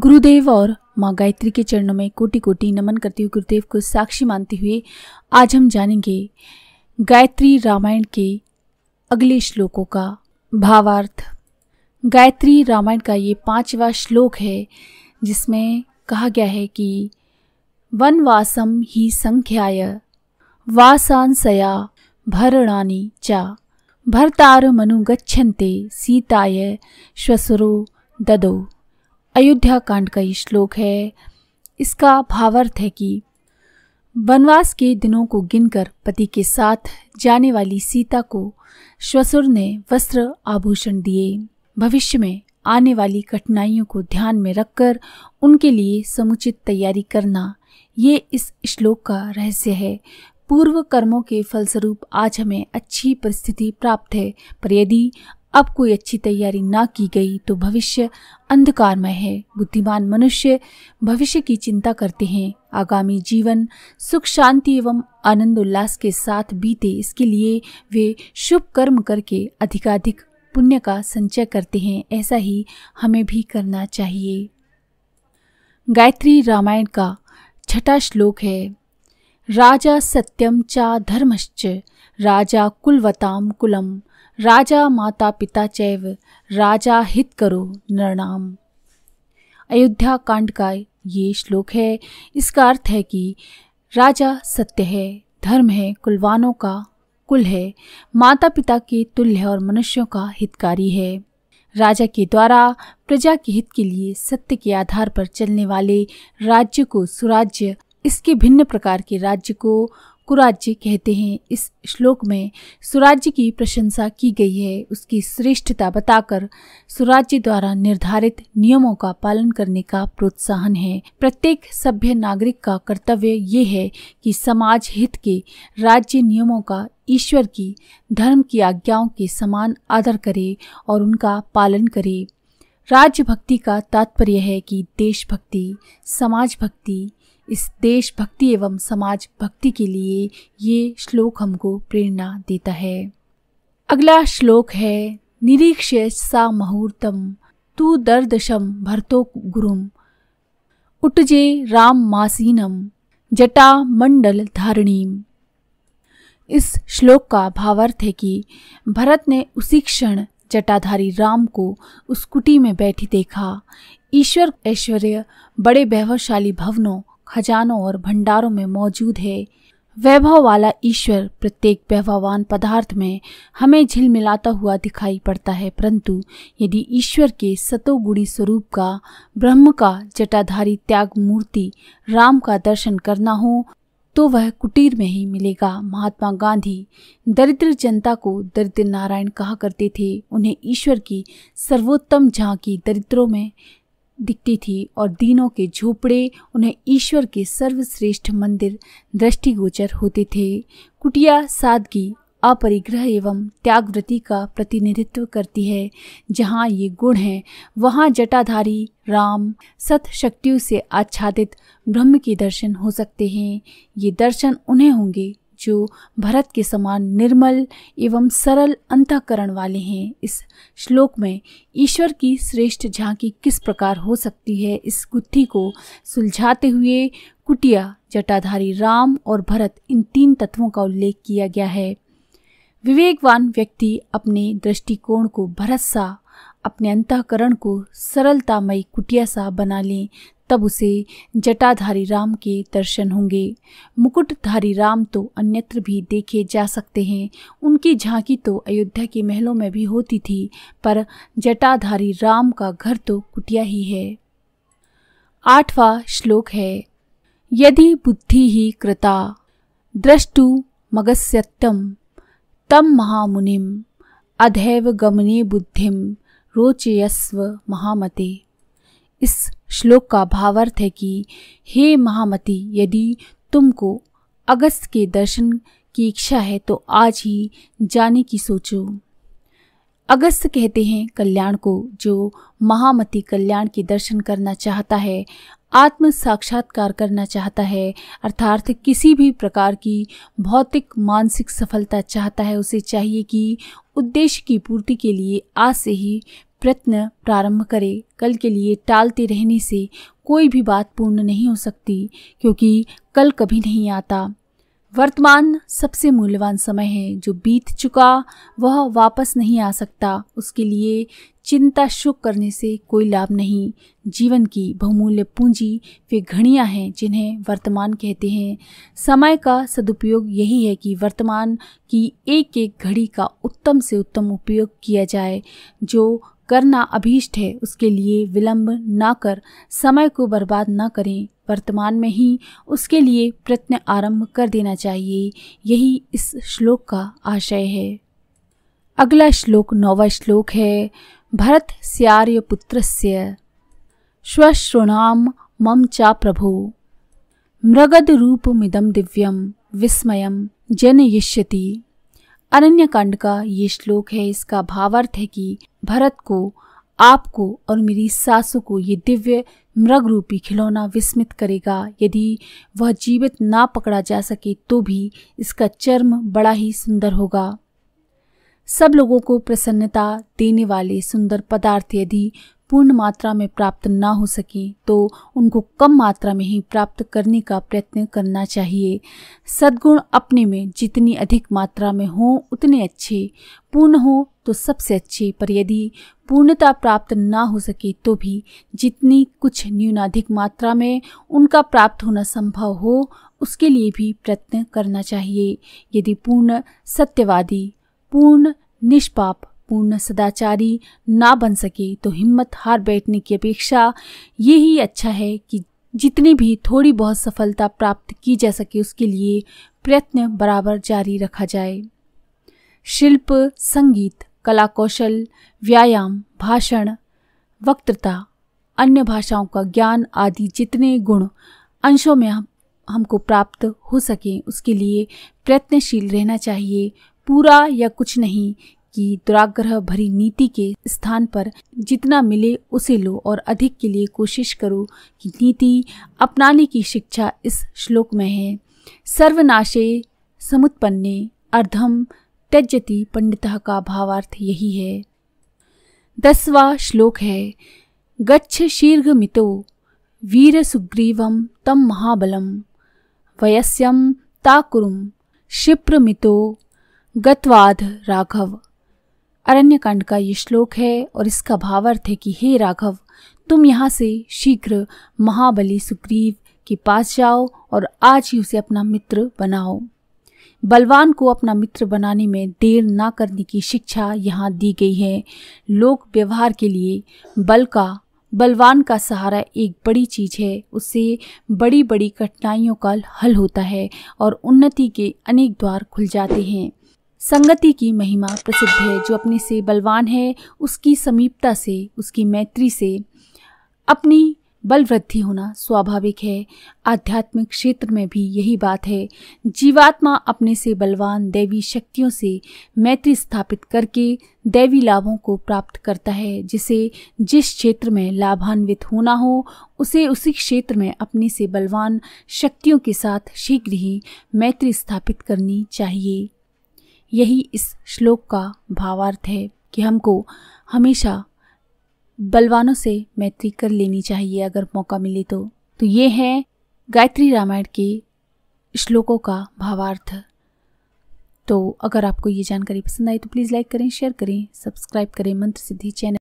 गुरुदेव और माँ गायत्री के चरणों में कोटि कोटि नमन करते हुए गुरुदेव को साक्षी मानते हुए आज हम जानेंगे गायत्री रामायण के अगले श्लोकों का भावार्थ। गायत्री रामायण का ये 5वां श्लोक है जिसमें कहा गया है कि वनवासम ही संख्याय वासांसया भरणानि च भर्तारमनुगच्छन्ते सीताय श्वशुरो ददौ। अयोध्या कांड का ये श्लोक है। इसका भावार्थ है कि वनवास के दिनों को गिनकर पति के साथ जाने वाली सीता को श्वशुर ने वस्त्र आभूषण दिए। भविष्य में आने वाली कठिनाइयों को ध्यान में रखकर उनके लिए समुचित तैयारी करना, ये इस श्लोक का रहस्य है। पूर्व कर्मों के फलस्वरूप आज हमें अच्छी परिस्थिति प्राप्त है, पर यदि अब कोई अच्छी तैयारी ना की गई तो भविष्य अंधकारमय है। बुद्धिमान मनुष्य भविष्य की चिंता करते हैं। आगामी जीवन सुख शांति एवं आनंद उल्लास के साथ बीते, इसके लिए वे शुभ कर्म करके अधिकाधिक पुण्य का संचय करते हैं। ऐसा ही हमें भी करना चाहिए। गायत्री रामायण का 6वां श्लोक है। राजा सत्यम चा धर्मश्च राजा कुलवताम कुलम राजा माता पिता चैव राजा हित करो नृणाम। अयोध्या कांड का ये श्लोक है। इसका अर्थ है कि राजा सत्य है, धर्म है, कुलवानों का कुल है, माता पिता के तुल्य है और मनुष्यों का हितकारी है। राजा के द्वारा प्रजा के हित के लिए सत्य के आधार पर चलने वाले राज्य को सुराज्य, इसके भिन्न प्रकार के राज्य को कुराज्य कहते हैं। इस श्लोक में सुराज्य की प्रशंसा की गई है, उसकी श्रेष्ठता बताकर सुराज्य द्वारा निर्धारित नियमों का पालन करने का प्रोत्साहन है। प्रत्येक सभ्य नागरिक का कर्तव्य ये है कि समाज हित के राज्य नियमों का ईश्वर की धर्म की आज्ञाओं के समान आदर करे और उनका पालन करे। राज्य भक्ति का तात्पर्य है कि देशभक्ति, समाज भक्ति। इस देश भक्ति एवं समाज भक्ति के लिए ये श्लोक हमको प्रेरणा देता है। अगला श्लोक है। निरीक्ष्य सा मुहूर्तम तू दर्दशम भरतो गुरुम उटजे राम मासीनम जटा मंडल धारणीम। इस श्लोक का भावार्थ है कि भरत ने उसी क्षण जटाधारी राम को उस कुटी में बैठी देखा। ईश्वर ऐश्वर्य बड़े वैभवशाली भवनों, खजानों और भंडारों में मौजूद है। वैभव वाला ईश्वर प्रत्येक वैभववान पदार्थ में हमें झिलमिलाता हुआ दिखाई पड़ता है, परंतु यदि ईश्वर के सतोगुणी स्वरूप का, ब्रह्म का जटाधारी त्याग मूर्ति राम का दर्शन करना हो तो वह कुटीर में ही मिलेगा। महात्मा गांधी दरिद्र जनता को दरिद्र नारायण कहा करते थे। उन्हें ईश्वर की सर्वोत्तम झांकी दरिद्रों में दिखती थी और दीनों के झोपड़े उन्हें ईश्वर के सर्वश्रेष्ठ मंदिर दृष्टिगोचर होते थे। कुटिया सादगी, अपरिग्रह एवं त्यागव्रति का प्रतिनिधित्व करती है। जहाँ ये गुण हैं वहाँ जटाधारी राम सत शक्तियों से आच्छादित ब्रह्म के दर्शन हो सकते हैं। ये दर्शन उन्हें होंगे जो भरत के समान निर्मल एवं सरल अंतःकरण वाले हैं। इस श्लोक में ईश्वर की श्रेष्ठ झांकी किस प्रकार हो सकती है, इस गुत्थी को सुलझाते हुए कुटिया, जटाधारी राम और भरत, इन 3 तत्वों का उल्लेख किया गया है। विवेकवान व्यक्ति अपने दृष्टिकोण को भरत सा, अपने अंतःकरण को सरलतामयी कुटिया सा बना लें, तब उसे जटाधारी राम के दर्शन होंगे। मुकुटधारी राम तो अन्यत्र भी देखे जा सकते हैं। उनकी झांकी तो अयोध्या के महलों में भी होती थी, पर जटाधारी राम का घर तो कुटिया ही है। 8वां श्लोक है। यदि बुद्धि ही कृता द्रष्टु मगस्यत्तम तम महामुनिम अधैव गमने बुद्धिम रोचयस्व महामते। इस श्लोक का भावार्थ है कि हे महामती, यदि तुमको अगस्त के दर्शन की इच्छा है तो आज ही जाने की सोचो। अगस्त कहते हैं कल्याण को। जो महामती कल्याण के दर्शन करना चाहता है आत्म साक्षात्कार करना चाहता है, अर्थात किसी भी प्रकार की भौतिक मानसिक सफलता चाहता है, उसे चाहिए कि उद्देश्य की पूर्ति के लिए आज से ही प्रयत्न प्रारंभ करे। कल के लिए टालते रहने से कोई भी बात पूर्ण नहीं हो सकती, क्योंकि कल कभी नहीं आता। वर्तमान सबसे मूल्यवान समय है। जो बीत चुका वह वापस नहीं आ सकता। उसके लिए चिंता शोक करने से कोई लाभ नहीं। जीवन की बहुमूल्य पूंजी वे घड़ियां हैं जिन्हें वर्तमान कहते हैं। समय का सदुपयोग यही है कि वर्तमान की एक एक घड़ी का उत्तम से उत्तम उपयोग किया जाए। जो करना अभीष्ट है उसके लिए विलंब ना कर समय को बर्बाद ना करें। वर्तमान में ही उसके लिए प्रयत्न आरंभ कर देना चाहिए। यही इस श्लोक का आशय है। अगला श्लोक 9वां श्लोक है। भरतस्यार्य पुत्रस्य श्वश्रुणाम मम चा प्रभो मृगद रूपमिदं दिव्यम विस्मयम जनयिष्यति। अरण्यकांड का ये श्लोक है। इसका भावार्थ है कि भरत को, आपको और मेरी सासू को ये दिव्य मृग रूपी खिलौना विस्मित करेगा। यदि वह जीवित ना पकड़ा जा सके तो भी इसका चर्म बड़ा ही सुंदर होगा। सब लोगों को प्रसन्नता देने वाले सुंदर पदार्थ यदि पूर्ण मात्रा में प्राप्त ना हो सके तो उनको कम मात्रा में ही प्राप्त करने का प्रयत्न करना चाहिए। सद्गुण अपने में जितनी अधिक मात्रा में हो उतने अच्छे, पूर्ण हो तो सबसे अच्छे, पर यदि पूर्णता प्राप्त ना हो सके तो भी जितनी कुछ न्यूनाधिक मात्रा में उनका प्राप्त होना संभव हो उसके लिए भी प्रयत्न करना चाहिए। यदि पूर्ण सत्यवादी, पूर्ण निष्पाप, पूर्ण सदाचारी ना बन सके तो हिम्मत हार बैठने की अपेक्षा ये ही अच्छा है कि जितनी भी थोड़ी बहुत सफलता प्राप्त की जा सके उसके लिए प्रयत्न बराबर जारी रखा जाए। शिल्प, संगीत, कला कौशल, व्यायाम, भाषण, वक्तृता, अन्य भाषाओं का ज्ञान आदि जितने गुण अंशों में हमको प्राप्त हो सके उसके लिए प्रयत्नशील रहना चाहिए। पूरा या कुछ नहीं कि दुराग्रह भरी नीति के स्थान पर जितना मिले उसे लो और अधिक के लिए कोशिश करो कि नीति अपनाने की शिक्षा इस श्लोक में है। सर्वनाशे समुत्पन्ने अर्धम त्यजति पंडितः का भावार्थ यही है। 10वां श्लोक है। गच्छ शीर्घमितो वीर सुग्रीवम तम महाबलम वयस्यम ताकुरुम क्षिप्रमितो गत्वाध राघव। अरण्यकांड का ये श्लोक है और इसका भावार्थ है कि हे राघव, तुम यहाँ से शीघ्र महाबली सुग्रीव के पास जाओ और आज ही उसे अपना मित्र बनाओ। बलवान को अपना मित्र बनाने में देर ना करने की शिक्षा यहाँ दी गई है। लोक व्यवहार के लिए बलवान का सहारा एक बड़ी चीज है। उससे बड़ी बड़ी कठिनाइयों का हल होता है और उन्नति के अनेक द्वार खुल जाते हैं। संगति की महिमा प्रसिद्ध है। जो अपने से बलवान है उसकी समीपता से, उसकी मैत्री से अपनी बल वृद्धि होना स्वाभाविक है। आध्यात्मिक क्षेत्र में भी यही बात है। जीवात्मा अपने से बलवान दैवी शक्तियों से मैत्री स्थापित करके दैवी लाभों को प्राप्त करता है। जिसे जिस क्षेत्र में लाभान्वित होना हो उसे उसी क्षेत्र में अपने से बलवान शक्तियों के साथ शीघ्र ही मैत्री स्थापित करनी चाहिए। यही इस श्लोक का भावार्थ है कि हमको हमेशा बलवानों से मैत्री कर लेनी चाहिए अगर मौका मिले तो। ये है गायत्री रामायण के श्लोकों का भावार्थ। तो अगर आपको ये जानकारी पसंद आई तो प्लीज़ लाइक करें, शेयर करें, सब्सक्राइब करें मंत्र सिद्धि चैनल।